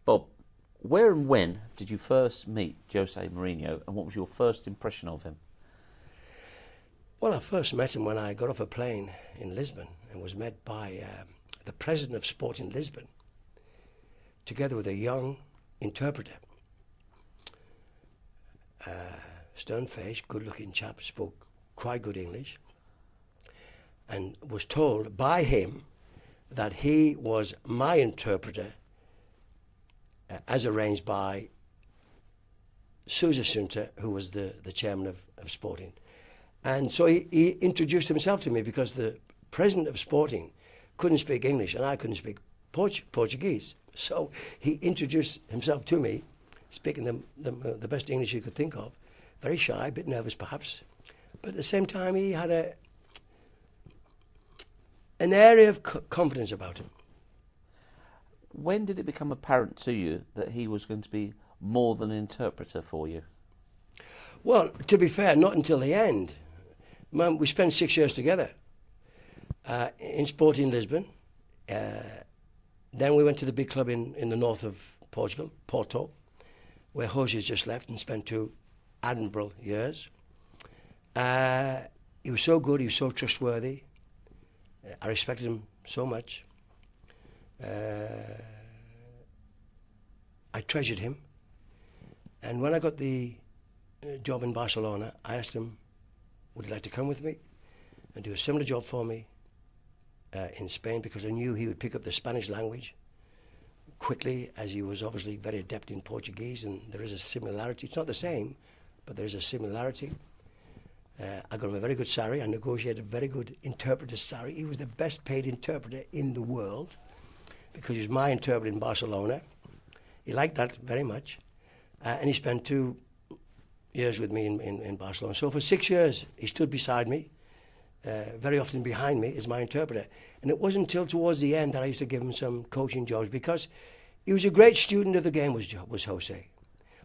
Bob, where and when did you first meet José Mourinho, and what was your first impression of him? Well, I first met him when I got off a plane in Lisbon and was met by the president of sport in Lisbon, together with a young interpreter. Stern-faced, good-looking chap, spoke quite good English, and was told by him that he was my interpreter as arranged by Sousa Sunta, who was the chairman of Sporting. And so he introduced himself to me because the president of Sporting couldn't speak English and I couldn't speak Portuguese. So he introduced himself to me, speaking the best English he could think of. Very shy, a bit nervous perhaps. But at the same time, he had an area of confidence about him. When did it become apparent to you that he was going to be more than an interpreter for you? Well, to be fair, not until the end. We spent 6 years together in Sporting Lisbon. Then we went to the big club in the north of Portugal, Porto, where José's just left and spent 2 admirable years. He was so good, he was so trustworthy. I respected him so much. I treasured him. And when I got the job in Barcelona, I asked him, would he like to come with me and do a similar job for me in Spain, because I knew he would pick up the Spanish language quickly, as he was obviously very adept in Portuguese, and there is a similarity. It's not the same, but there is a similarity. I got him a very good salary. I negotiated a very good interpreter's salary. He was the best paid interpreter in the world because he was my interpreter in Barcelona. He liked that very much. And he spent 2 years with me in Barcelona. So for 6 years, he stood beside me, very often behind me as my interpreter. And it wasn't until towards the end that I used to give him some coaching jobs, because he was a great student of the game, was José.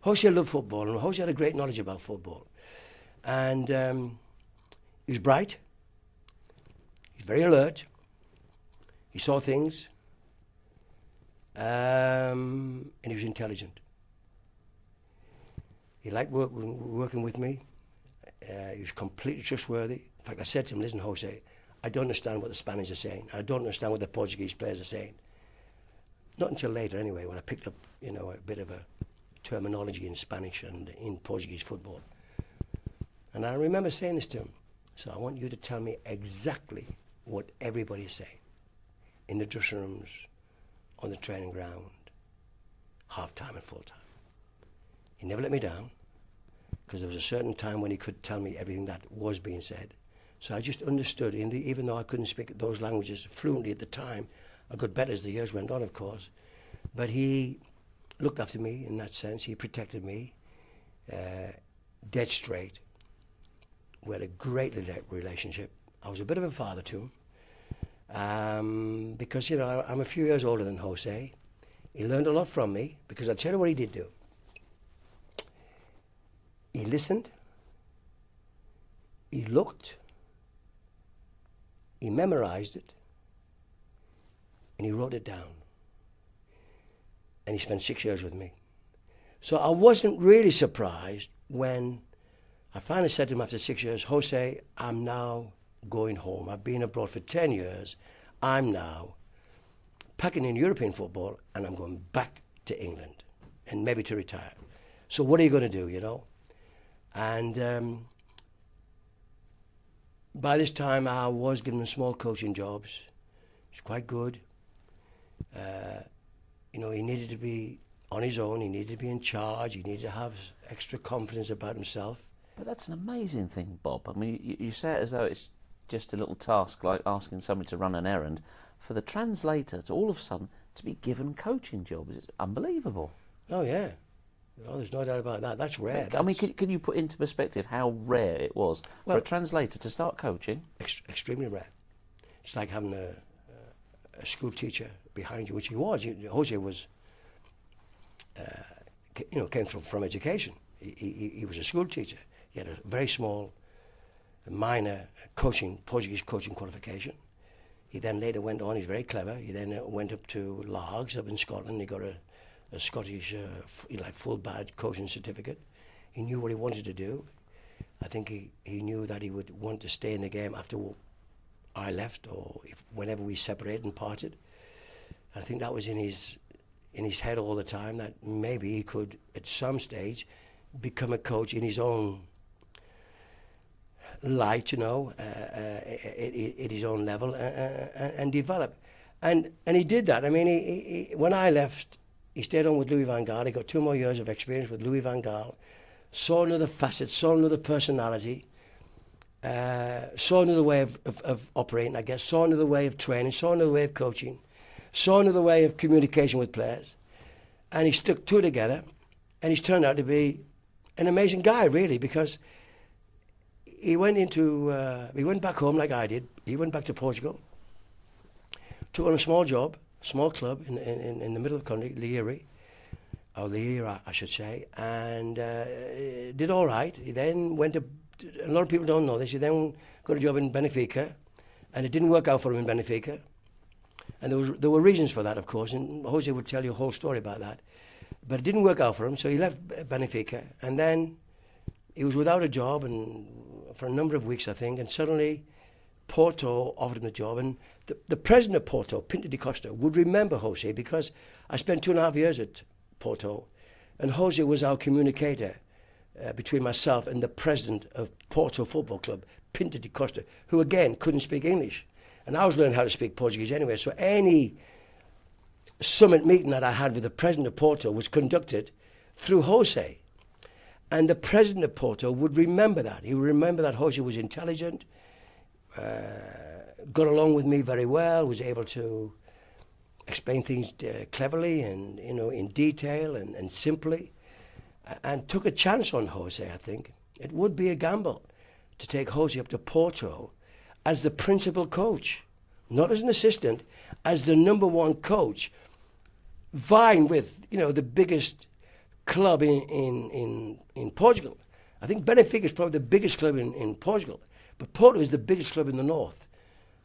José loved football, and José had a great knowledge about football. And he was bright, he was very alert, he saw things, and he was intelligent. He liked working with me. He was completely trustworthy. In fact, I said to him, listen, José, I don't understand what the Spanish are saying. I don't understand what the Portuguese players are saying. Not until later, anyway, when I picked up, a bit of a terminology in Spanish and in Portuguese football. And I remember saying this to him. So I want you to tell me exactly what everybody is saying in the dressing rooms, on the training ground, half-time and full-time. He never let me down, because there was a certain time when he could tell me everything that was being said. So I just understood, even though I couldn't speak those languages fluently at the time. I got better as the years went on, of course. But he looked after me in that sense. He protected me, dead straight. We had a great relationship. I was a bit of a father to him, because, I'm a few years older than José. He learned a lot from me, because I'll tell you what he did do. He listened, he looked, he memorized it, and he wrote it down. And he spent 6 years with me. So I wasn't really surprised when I finally said to him after 6 years, José, I'm now going home. I've been abroad for 10 years. I'm now packing in European football, and I'm going back to England, and maybe to retire. So what are you going to do, And by this time, I was giving him small coaching jobs. It's quite good. He needed to be on his own. He needed to be in charge. He needed to have extra confidence about himself. But that's an amazing thing, Bob. I mean, you say it as though it's just a little task like asking somebody to run an errand. For the translator to all of a sudden to be given coaching jobs, it's unbelievable. Oh, yeah. No, there's no doubt about that. That's rare. I mean, can you put into perspective how rare it was for a translator to start coaching? Extremely rare. It's like having a school teacher behind you, which he was. José was, came from education. He was a school teacher. He had a very small, minor Portuguese coaching qualification. He then later went on, he's very clever, he then went up to Largs up in Scotland. He got a a Scottish like full badge coaching certificate. He knew what he wanted to do. I think he knew that he would want to stay in the game after I left, or whenever we separated and parted. I think that was in his head all the time, that maybe he could at some stage become a coach in his own light, at his own level, and develop. And he did that. I mean, he when I left, he stayed on with Louis van Gaal. He got 2 more years of experience with Louis van Gaal, saw another facet, saw another personality, saw another way of operating, I guess, saw another way of training, saw another way of coaching, saw another way of communication with players. And he stuck two together, and he's turned out to be an amazing guy, really, because he went back home like I did. He went back to Portugal, took on a small job, small club in the middle of the country, Lira, I should say, and did all right. He then went to, a lot of people don't know this, he then got a job in Benfica, and it didn't work out for him in Benfica. And there were reasons for that, of course, and Jose would tell you a whole story about that. But it didn't work out for him, so he left Benfica, and then he was without a job and for a number of weeks, I think, and suddenly Porto offered him the job, and the president of Porto, Pinto da Costa, would remember Jose, because I spent 2.5 years at Porto, and Jose was our communicator between myself and the president of Porto Football Club, Pinto da Costa, who again couldn't speak English. And I was learning how to speak Portuguese anyway, so any summit meeting that I had with the president of Porto was conducted through Jose. And the president of Porto would remember that. He would remember that Jose was intelligent, got along with me very well, was able to explain things cleverly and in detail and simply, and took a chance on Jose. I think it would be a gamble to take Jose up to Porto as the principal coach, not as an assistant, as the number one coach, vying with the biggest club in Portugal. I think Benfica is probably the biggest club in Portugal, but Porto is the biggest club in the north,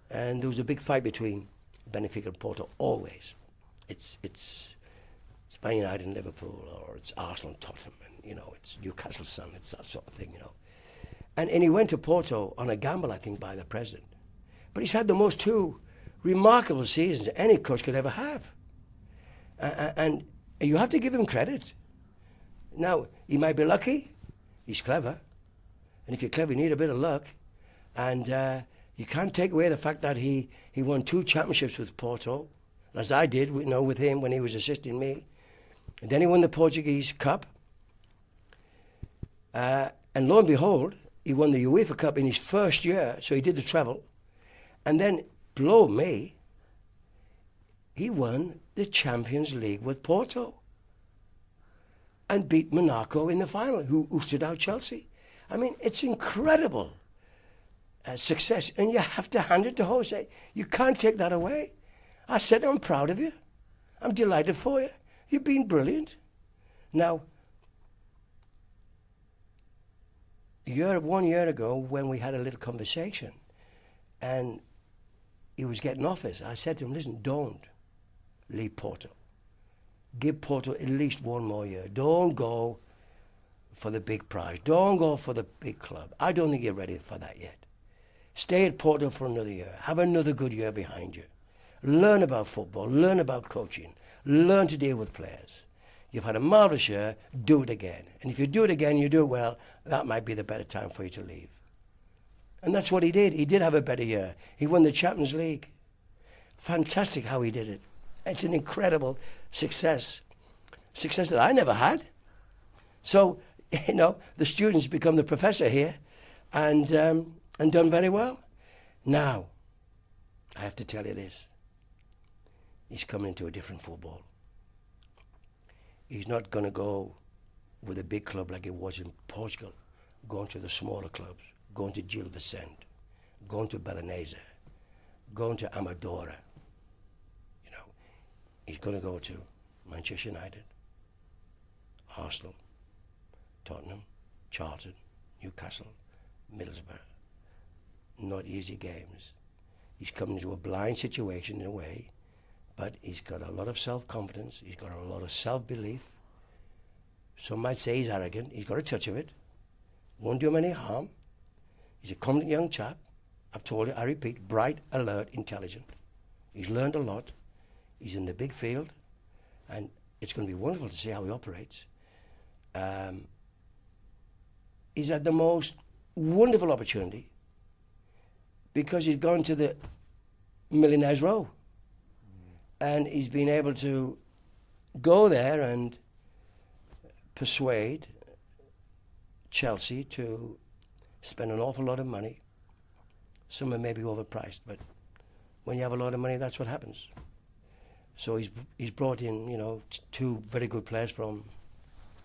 and there was a big fight between Benfica and Porto always. It's Man United and Liverpool, or it's Arsenal and Tottenham, and it's Newcastle Sun, it's that sort of thing, And he went to Porto on a gamble, I think, by the president. But he's had the most two remarkable seasons any coach could ever have. And you have to give him credit. Now, he might be lucky, he's clever. And if you're clever, you need a bit of luck. And you can't take away the fact that he won 2 championships with Porto, as I did, with him when he was assisting me. And then he won the Portuguese Cup. And lo and behold, he won the UEFA Cup in his first year, so he did the treble. And then, blow me, he won the Champions League with Porto and beat Monaco in the final, who stood out Chelsea. I mean, it's incredible success, and you have to hand it to Jose. You can't take that away. I said, I'm proud of you. I'm delighted for you. You've been brilliant. Now, 1 year ago, when we had a little conversation, and he was getting offers, I said to him, listen, don't leave Porto. Give Porto at least 1 more year. Don't go for the big prize. Don't go for the big club. I don't think you're ready for that yet. Stay at Porto for another year. Have another good year behind you. Learn about football. Learn about coaching. Learn to deal with players. You've had a marvellous year. Do it again. And if you do it again, you do it well, that might be the better time for you to leave. And that's what he did. He did have a better year. He won the Champions League. Fantastic how he did it. It's an incredible success. Success that I never had. So, the students become the professor here and done very well. Now, I have to tell you this. He's coming into a different football. He's not going to go with a big club like it was in Portugal, going to the smaller clubs, going to Gil Vicente, going to Belenenses, going to Amadora. He's going to go to Manchester United, Arsenal, Tottenham, Charlton, Newcastle, Middlesbrough. Not easy games. He's coming into a blind situation in a way, but he's got a lot of self-confidence. He's got a lot of self-belief. Some might say he's arrogant. He's got a touch of it. Won't do him any harm. He's a confident young chap. I've told you, I repeat, bright, alert, intelligent. He's learned a lot. He's in the big field, and it's going to be wonderful to see how he operates. He's had the most wonderful opportunity because he's gone to the Millionaires' Row. And he's been able to go there and persuade Chelsea to spend an awful lot of money. Some are maybe overpriced, but when you have a lot of money, that's what happens. So he's brought in, you know, two very good players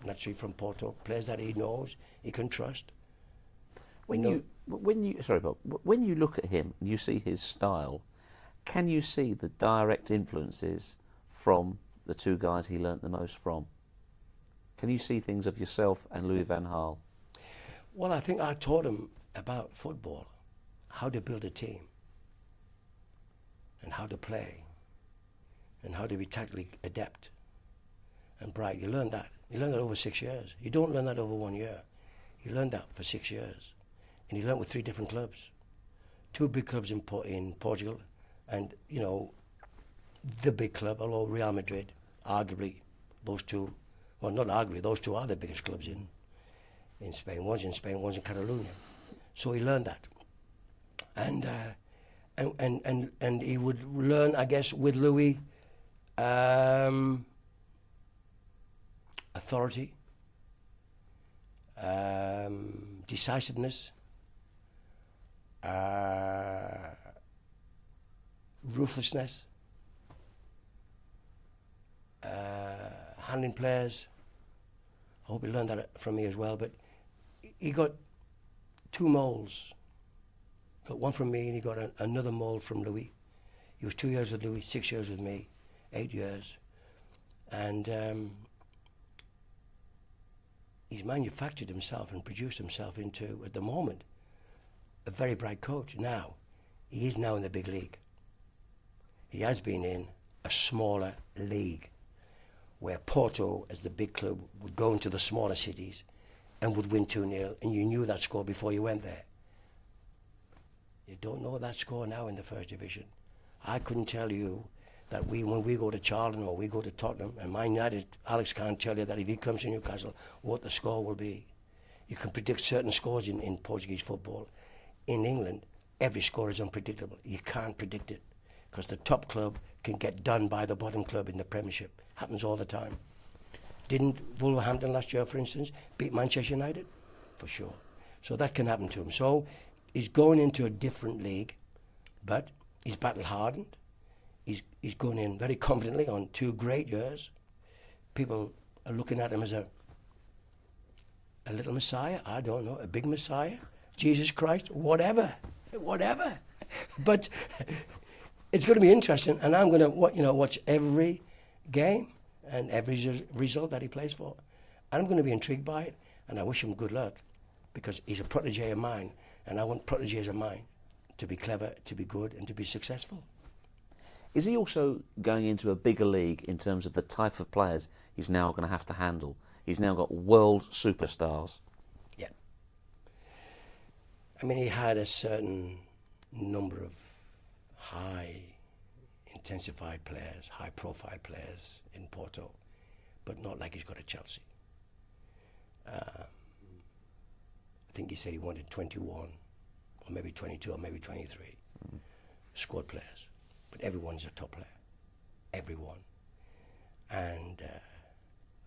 naturally from Porto, players that he knows, he can trust. When you look at him and you see his style, can you see the direct influences from the two guys he learnt the most from? Can you see things of yourself and Louis van Gaal? Well, I think I taught him about football, how to build a team, and how to play, and how to be tactically adept and bright. You learn that. You learn that over 6 years. You don't learn that over 1 year. You learn that for 6 years. And he learned with 3 different clubs. 2 big clubs in Portugal, and, you know, the big club, although Real Madrid, arguably, those two, well, not arguably, those two are the biggest clubs in Spain. One's in Spain, one's in Catalonia. So he learned that. And he would learn, I guess, with Louis, authority, decisiveness, ruthlessness, handling players. I hope he learned that from me as well. But he got 2 molds. Got one from me, and he got another mold from Louis. He was 2 years with Louis, 6 years with me, 8 years, and he's manufactured himself and produced himself into, at the moment, a very bright coach. Now, he is now in the big league. He has been in a smaller league, where Porto, as the big club, would go into the smaller cities and would win 2-0, and you knew that score before you went there. You don't know that score now in the first division. I couldn't tell you that when we go to Charlton or we go to Tottenham, and Man United, Alex can't tell you that if he comes to Newcastle, what the score will be. You can predict certain scores in Portuguese football. In England, every score is unpredictable. You can't predict it, because the top club can get done by the bottom club in the Premiership. Happens all the time. Didn't Wolverhampton last year, for instance, beat Manchester United? For sure. So that can happen to him. So he's going into a different league, but he's battle-hardened. He's going in very confidently on 2 great years. People are looking at him as a little messiah, I don't know, a big messiah, Jesus Christ, whatever. But it's going to be interesting, and I'm going to watch every game and every result that he plays for. And I'm going to be intrigued by it, and I wish him good luck, because he's a protege of mine, and I want proteges of mine to be clever, to be good, and to be successful. Is he also going into a bigger league in terms of the type of players he's now going to have to handle? He's now got world superstars. Yeah. I mean, he had a certain number of high intensified players, high profile players in Porto, but not like he's got at Chelsea. I think he said he wanted 21, or maybe 22, or maybe 23 squad players. But everyone's a top player. Everyone. And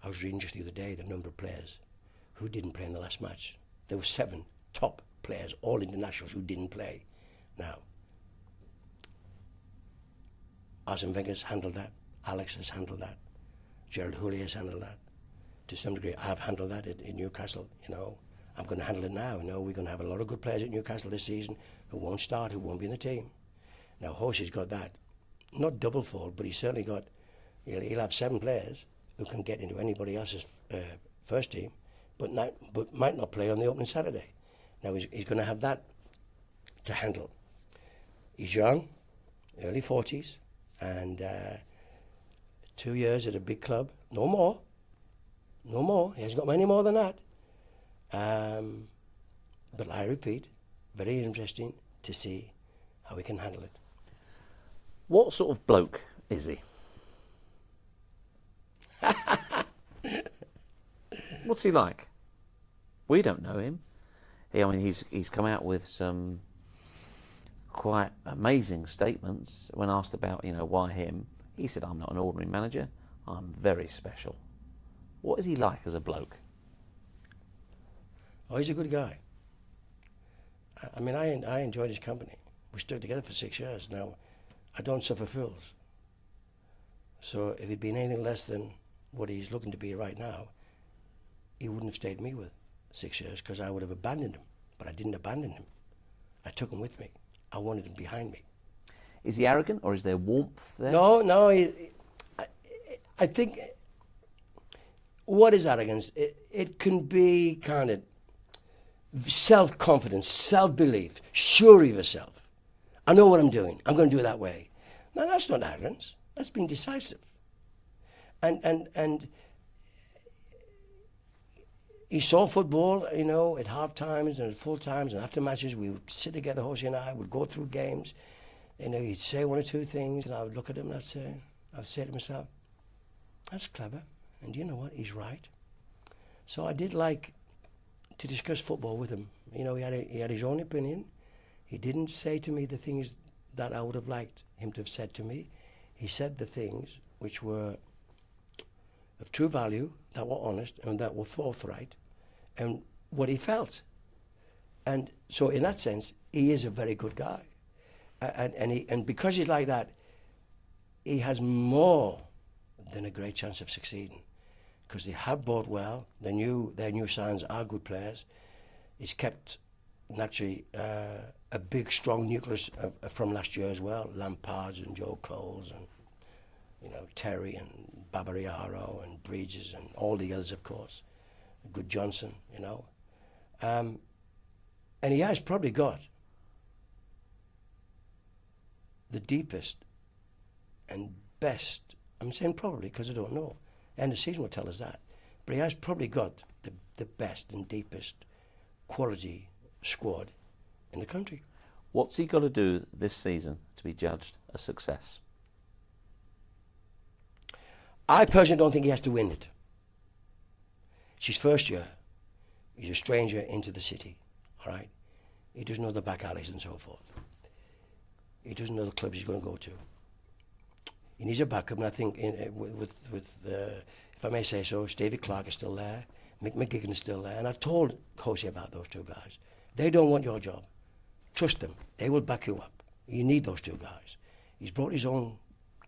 I was reading just the other day the number of players who didn't play in the last match. There were 7 top players, all internationals, who didn't play. Now, Arsene Wenger's handled that. Alex has handled that. Gerald Houllier has handled that. To some degree, I've handled that in Newcastle. I'm going to handle it now. We're going to have a lot of good players at Newcastle this season who won't start, who won't be in the team. Now, Horsey's got that. Not double fold, but he's certainly got, he'll have 7 players who can get into anybody else's first team, but might not play on the opening Saturday. Now, he's going to have that to handle. He's young, early 40s, and 2 years at a big club. No more. No more. He hasn't got many more than that. But I repeat, very interesting to see how he can handle it. What sort of bloke is he? What's he like? We don't know him. He's come out with some quite amazing statements. When asked about, why him, he said, "I'm not an ordinary manager. I'm very special." What is he like as a bloke? Oh, he's a good guy. I enjoyed his company. We stuck together for 6 years. Now, I don't suffer fools. So if he'd been anything less than what he's looking to be right now, he wouldn't have stayed me with 6 years, because I would have abandoned him. But I didn't abandon him. I took him with me. I wanted him behind me. Is he arrogant, or is there warmth there? No. I think, what is arrogance? It can be kind of self-confidence, self-belief, sure of yourself. I know what I'm doing. I'm going to do it that way. No, that's not arrogance. That's being decisive. And he saw football, at half times and at full times and after matches. We would sit together, Jose and I would go through games. He'd say one or two things, and I would look at him and I'd say to myself, "That's clever." And you know what? He's right. So I did like to discuss football with him. He had his own opinion. He didn't say to me the things that I would have liked him to have said to me. He said the things which were of true value, that were honest, and that were forthright, and what he felt. And so in that sense, he is a very good guy. And because he's like that, he has more than a great chance of succeeding, because they have bought well. Their new signs are good players. He's kept, naturally, a big, strong nucleus from last year as well. Lampards and Joe Coles and Terry and Babariaro and Bridges and all the others, of course. Good Johnson, and he has probably got the deepest and best. I'm saying probably because I don't know. End of season will tell us that. But he has probably got the best and deepest quality squad in the country. What's he got to do this season to be judged a success? I personally don't think he has to win it. It's his first year. He's a stranger into the city, all right? He doesn't know the back alleys and so forth. He doesn't know the clubs he's going to go to. He needs a backup, and I think if I may say so, Stevie Clark is still there, Mick McGigan is still there, and I told Jose about those two guys. They don't want your job. Trust them. They will back you up. You need those two guys. He's brought his own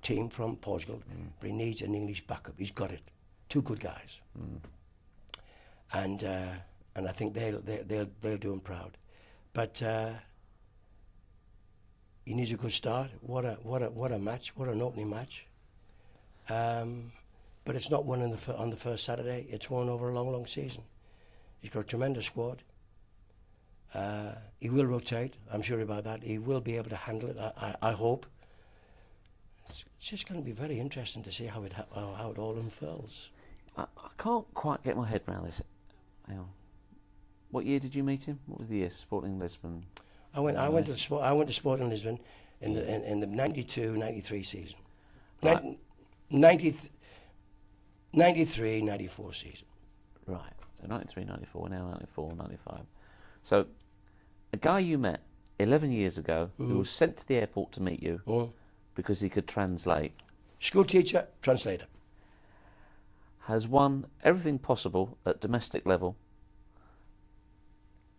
team from Portugal, but he needs an English backup. He's got it. Two good guys. And I think they'll do him proud. But he needs a good start. What a match! What an opening match! But it's not won on the first Saturday. It's won over a long season. He's got a tremendous squad. He will rotate. I'm sure about that. He will be able to handle it. I hope. It's just going to be very interesting to see how it all unfurls. I can't quite get my head around this. Hang on. What year did you meet him? What was the year? Sporting Lisbon. I went to Sporting Lisbon in the 92-93 season. Right. 93-94 season. Right. So 93, 94, now 94, 95. So a guy you met 11 years ago who was sent to the airport to meet you because he could translate. School teacher, translator. Has won everything possible at domestic level,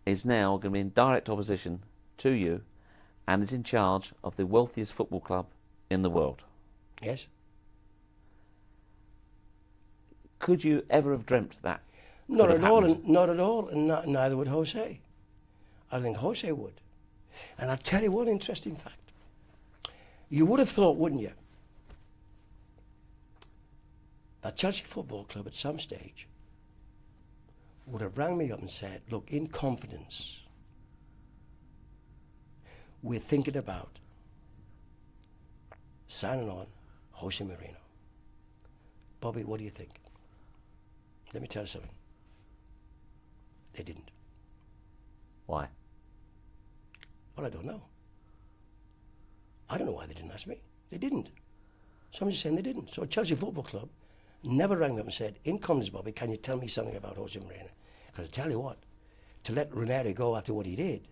is now going to be in direct opposition to you, and is in charge of the wealthiest football club in the world. Yes. Could you ever have dreamt that? Not at all, and neither would Jose. I think Jose would. And I'll tell you one interesting fact. You would have thought, wouldn't you, that Chelsea Football Club at some stage would have rang me up and said, look, in confidence, we're thinking about signing on José Mourinho. Bobby, what do you think? Let me tell you something. They didn't. Why? Well, I don't know. I don't know why they didn't ask me. They didn't. Somebody's saying they didn't. So Chelsea Football Club never rang me up and said, in comes Bobby, can you tell me something about José Mourinho? Because I tell you what, to let Ranieri go after what he did,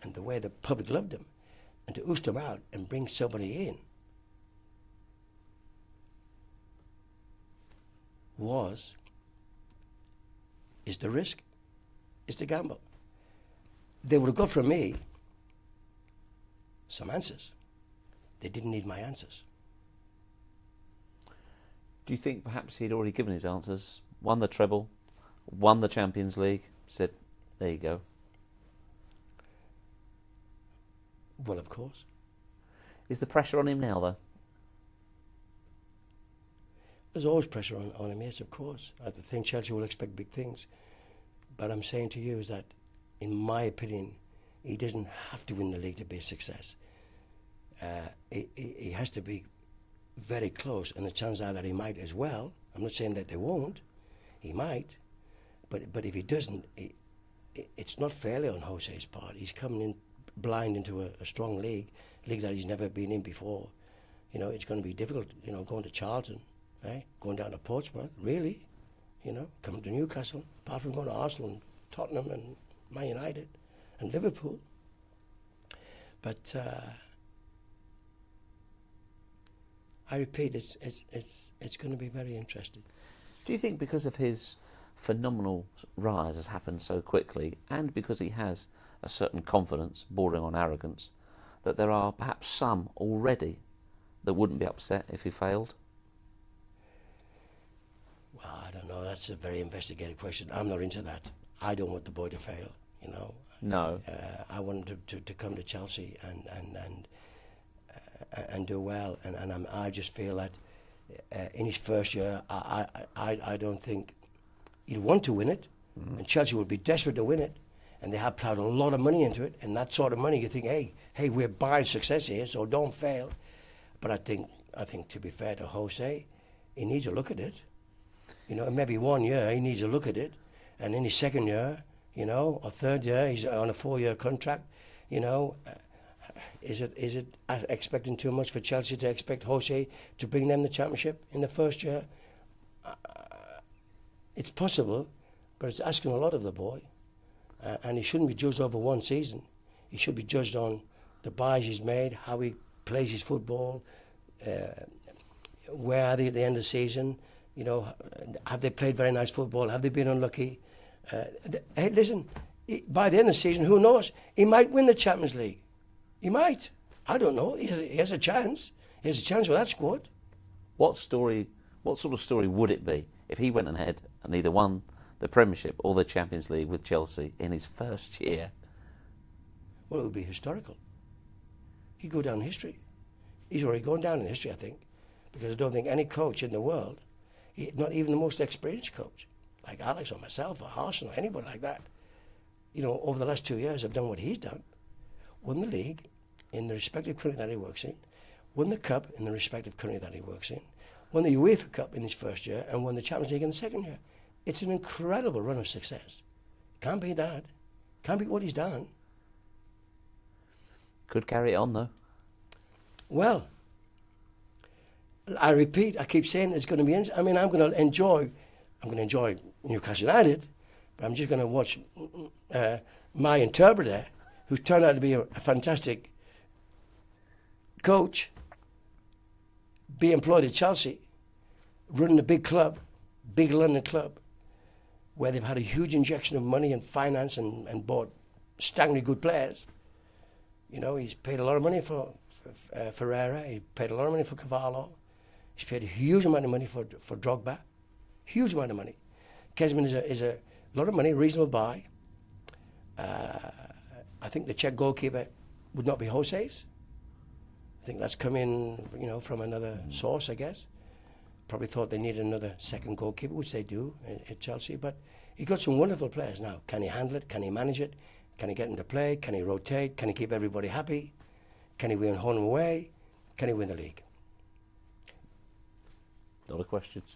and the way the public loved him, and to oost him out and bring somebody in, is the risk, is the gamble. They would have got from me some answers. They didn't need my answers. Do you think perhaps he'd already given his answers, won the treble, won the Champions League, said, there you go? Well, of course. Is the pressure on him now, though? There's always pressure on him, yes, of course. I think Chelsea will expect big things. But I'm saying to you is that, in my opinion, he doesn't have to win the league to be a success. He has to be very close, and the chances are that he might as well. I'm not saying that they won't. He might. But if he doesn't, it's not fairly on Jose's part. He's coming in blind into a strong league that he's never been in before. You know, it's going to be difficult, you know, going to Charlton, going down to Portsmouth, really, you know, coming to Newcastle, apart from going to Arsenal and Tottenham and Man United and Liverpool. But I repeat, it's going to be very interesting. Do you think because of his phenomenal rise has happened so quickly, and because he has a certain confidence bordering on arrogance, that there are perhaps some already that wouldn't be upset if he failed? Well, I don't know. That's a very investigated question. I'm not into that. I don't want the boy to fail, you know. No. I want him to come to Chelsea and do well. And I just feel that in his first year, I don't think he'll want to win it. Mm-hmm. And Chelsea will be desperate to win it. And they have plowed a lot of money into it. And that sort of money, you think, hey, we're buying success here, so don't fail. But I think to be fair to Jose, he needs to look at it. You know, maybe 1 year he needs to look at it, and in his second year, you know, or third year, he's on a 4-year contract. You know, is it expecting too much for Chelsea to expect Jose to bring them the championship in the first year? It's possible, but it's asking a lot of the boy, and he shouldn't be judged over one season. He should be judged on the buys he's made, how he plays his football, where are they at the end of the season. You know, have they played very nice football? Have they been unlucky? Hey, listen, by the end of the season, who knows? He might win the Champions League. He might. I don't know. He has a chance. He has a chance with that squad. What sort of story would it be if he went ahead and either won the Premiership or the Champions League with Chelsea in his first year? Well, it would be historical. He'd go down in history. He's already gone down in history, I think, because I don't think any coach in the world, not even the most experienced coach, like Alex or myself or Arsenal or anybody like that, you know, over the last 2 years have done what he's done. Won the league in the respective country that he works in, won the cup in the respective country that he works in, won the UEFA Cup in his first year, and won the Champions League in the second year. It's an incredible run of success. Can't beat that. Can't beat what he's done. Could carry it on, though. Well, I repeat, I keep saying it's going to be. I mean, I'm going to enjoy Newcastle United, but I'm just going to watch my interpreter, who's turned out to be a fantastic coach, be employed at Chelsea, running a big club, big London club, where they've had a huge injection of money and finance and bought staggeringly good players. You know, he's paid a lot of money for Ferreira. He paid a lot of money for Cavallo. He's paid a huge amount of money for Drogba. Huge amount of money. Kesman is a lot of money, reasonable buy. I think the Czech goalkeeper would not be Jose's. I think that's come in, you know, from another source, I guess. Probably thought they needed another second goalkeeper, which they do at Chelsea. But he got some wonderful players now. Can he handle it? Can he manage it? Can he get into play? Can he rotate? Can he keep everybody happy? Can he win home and away? Can he win the league? A lot of questions.